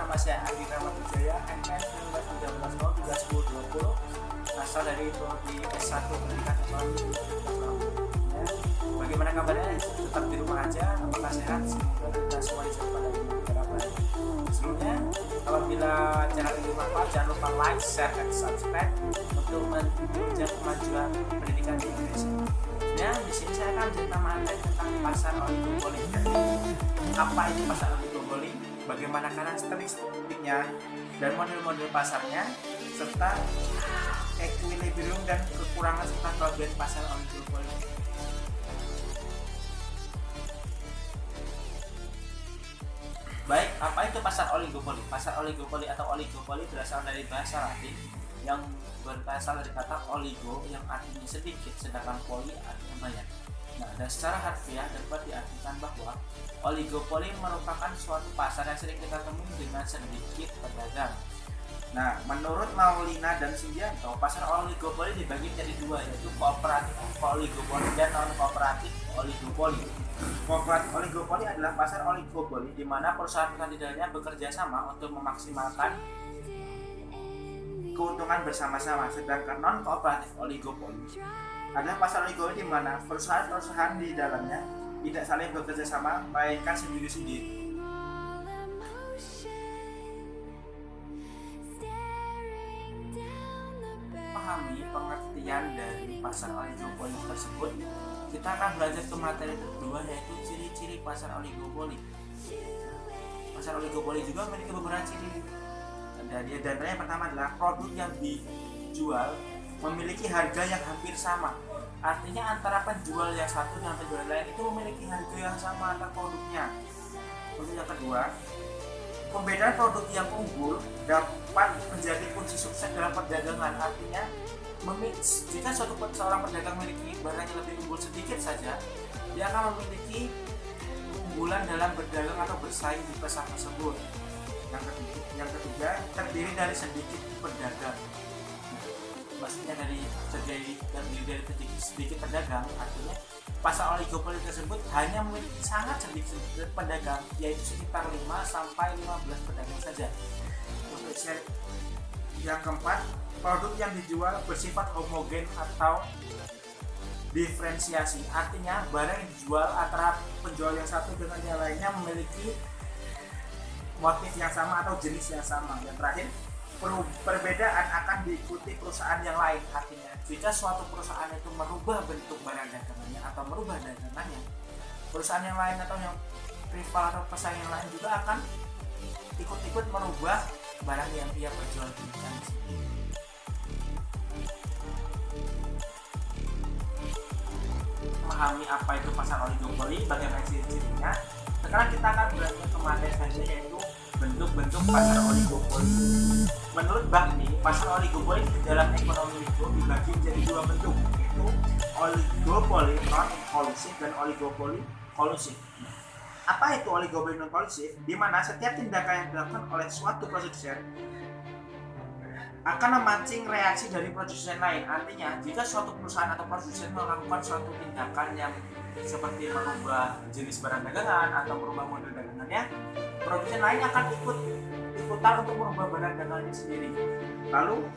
masih Andi Rahmat Wijaya, NPM 1913 asal dari Prodi S1 Pendidikan Ekonomi Universitas. Ya. Bagaimana kabarnya? Tetap di rumah aja, apakah sehat? Semoga kita semua dijauhkan dari negara baik. Sebelumnya, apabila channel ini bermanfaat, jangan lupa like, share, dan subscribe untuk menunjang kemajuan pendidikan di Indonesia. Ya, di sini saya akan cerita materi tentang pasar oligopoli. Apa itu pasar oligopoli? Bagaimana karakteristiknya dan model-model pasarnya, serta equilibrium dan kekurangan serta kelebihan pasar oligopoli. Baik, apa itu pasar oligopoli? Pasar oligopoli atau oligopoli berasal dari bahasa Latin yang berasal dari kata oligo yang artinya sedikit, sedangkan poli artinya banyak. Nah, dan secara harfiah dapat diartikan bahwa oligopoli merupakan suatu pasar yang sering kita temui dengan sedikit pedagang. Nah, menurut Maulina dan Sugianto, pasar oligopoli dibagi menjadi dua, yaitu kooperatif oligopoli dan non-kooperatif oligopoli. Kooperatif oligopoli adalah pasar oligopoli di mana perusahaan-perusahaan di dalamnya bekerja sama untuk memaksimalkan keuntungan bersama-sama, sedangkan non-kooperatif oligopoli adalah pasar oligopoli di mana perusahaan-perusahaan di dalamnya tidak saling bekerja sama, melainkan sendiri-sendiri. Memahami pengertian dari pasar oligopoli tersebut, kita akan belajar ke materi kedua, yaitu ciri-ciri pasar oligopoli. Pasar oligopoli juga memiliki beberapa ciri. Dan yang pertama adalah produk yang dijual memiliki harga yang hampir sama. Artinya antara penjual yang satu dan penjual lain itu memiliki harga yang sama antar produknya. Terus yang kedua, pembedaan produk yang unggul dapat menjadi kunci sukses dalam perdagangan. Artinya, jika seorang pedagang memiliki barang yang lebih unggul sedikit saja, dia akan memiliki keunggulan dalam berdagang atau bersaing di pasar tersebut. Yang ketiga, terdiri dari sedikit pedagang. Maksudnya terdiri dari sedikit pedagang, artinya pasar oligopoli tersebut hanya memiliki sangat sedikit pedagang, yaitu sekitar 5 sampai 15 pedagang saja. Untuk yang keempat, produk yang dijual bersifat homogen atau diferensiasi, artinya barang yang dijual antara penjual yang satu dengan yang lainnya memiliki motif yang sama atau jenis yang sama. Yang terakhir, perbedaan akan diikuti perusahaan yang lain. Artinya, jika suatu perusahaan itu merubah bentuk barang dagangannya atau merubah dagangannya, perusahaan yang lain atau yang rival atau pesaing yang lain juga akan ikut-ikut merubah barang yang dia perjualbelikan. Memahami apa itu pasar oligopoli, bagaimana ciri-cirinya. Sekarang kita akan belajar ke materi saja, yaitu bentuk-bentuk pasar oligopoli. Menurut Bagni, pasar oligopoli di dalam ekonomi itu dibagi menjadi dua bentuk, yaitu oligopoli non-kolusif dan oligopoli kolusif. Apa itu oligopoli non-kolusif? Di mana setiap tindakan yang dilakukan oleh suatu produsen akan memancing reaksi dari produsen lain. Artinya, jika suatu perusahaan atau produsen melakukan suatu tindakan yang seperti merubah jenis barang dagangan atau merubah model dagangannya, produsen lain akan ikutan untuk merubah barang dagangannya sendiri. Lalu,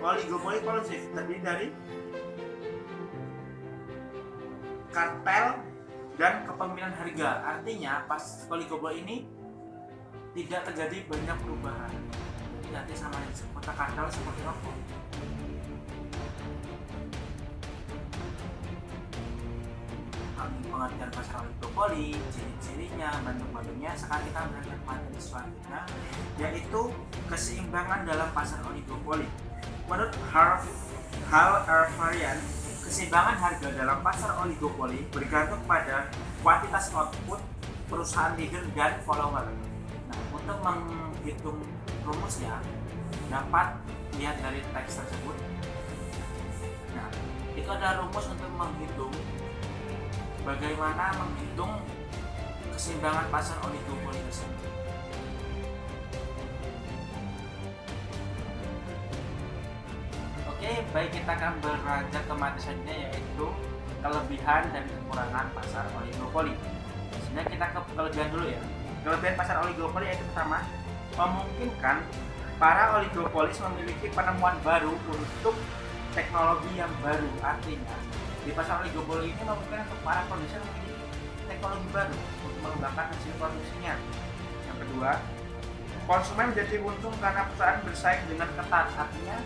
oligopoli kolusif terdiri dari kartel dan kepemilikan harga. Artinya, pas oligopoli ini tidak terjadi banyak perubahan. Nanti sama yang seputar kartel seperti apa? Pengertian pasar oligopoli, ciri-cirinya, bentuk-bentuknya. Sekarang kita belajar materi selanjutnya, yaitu keseimbangan dalam pasar oligopoli. Menurut Hal Erfarian, keseimbangan harga dalam pasar oligopoli bergantung pada kuantitas output perusahaan leader dan follower. Nah, untuk menghitung rumusnya dapat lihat dari teks tersebut. Nah, itu ada rumus untuk menghitung bagaimana menghitung keseimbangan pasar oligopoli tersebut. Oke, baik, kita akan beranjak ke materi selanjutnya, yaitu kelebihan dan kekurangan pasar oligopoli. Sebenarnya kita ke kelebihan dulu ya. Kelebihan pasar oligopoli yaitu pertama, memungkinkan para oligopolis memiliki penemuan baru untuk teknologi yang baru. Artinya di pasar oligopoli ini memungkinkan untuk para produsen memiliki teknologi baru untuk mengembangkan hasil produksinya. Yang kedua, konsumen menjadi untung karena perusahaan bersaing dengan ketat. Artinya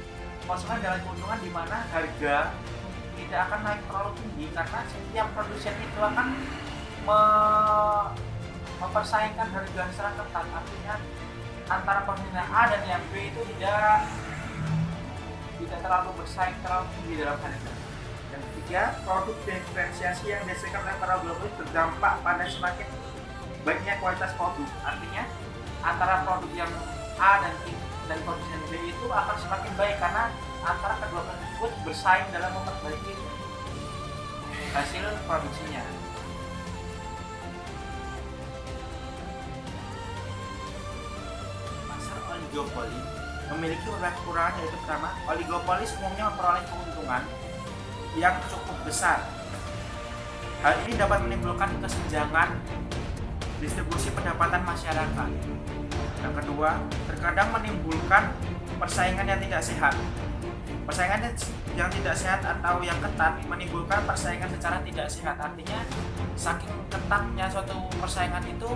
konsumen dapat keuntungan di mana harga tidak akan naik terlalu tinggi karena setiap produsen itu akan mempersaingkan harga secara ketat. Artinya antara produsen yang A dan yang B itu tidak terlalu bersaing terlalu tinggi dalam harga. Yang ketiga, produk diferensiasi yang dihasilkan oleh para oligopolis berdampak pada semakin baiknya kualitas produk. Artinya antara produk yang A dan produsen B itu akan semakin baik karena antara kedua produk tersebut bersaing dalam memperbaiki hasil produksinya. Pasar oligopoli memiliki beberapa kekurangan, yaitu pertama, oligopolis umumnya memperoleh keuntungan yang cukup besar. Hal ini dapat menimbulkan kesenjangan distribusi pendapatan masyarakat. Yang kedua, terkadang menimbulkan persaingan yang tidak sehat. Persaingan yang tidak sehat atau yang ketat menimbulkan persaingan secara tidak sehat. Artinya saking ketatnya suatu persaingan itu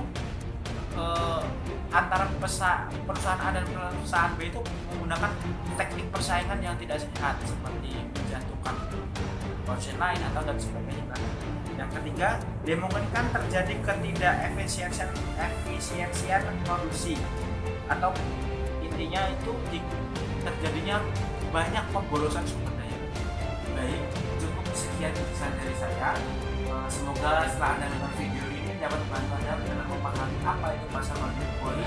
antara perusahaan A dan perusahaan B itu menggunakan teknik persaingan yang tidak sehat seperti menjatuhkan produsen lain atau dan sebagainya. Yang ketiga, dimungkinkan terjadi ketidakefisiensian produksi atau intinya itu terjadinya banyak pemborosan sumber daya. Baik, cukup sekian dari saya. Semoga setelah Anda menonton video ini dapat membantu Anda dalam memahami apa itu pasar oligopoli.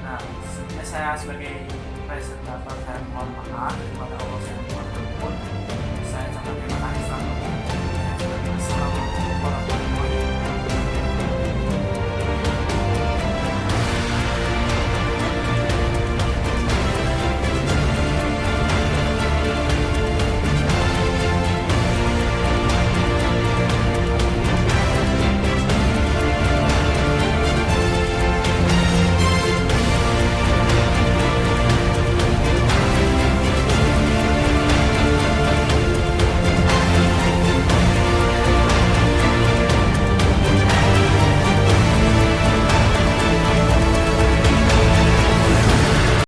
Nah, sebelumnya saya sebagai presentator saya mohon maaf kepada Allah SWT. Saya ucapkan terima kasih. Assalamualaikum warahmatullahi wabarakatuh.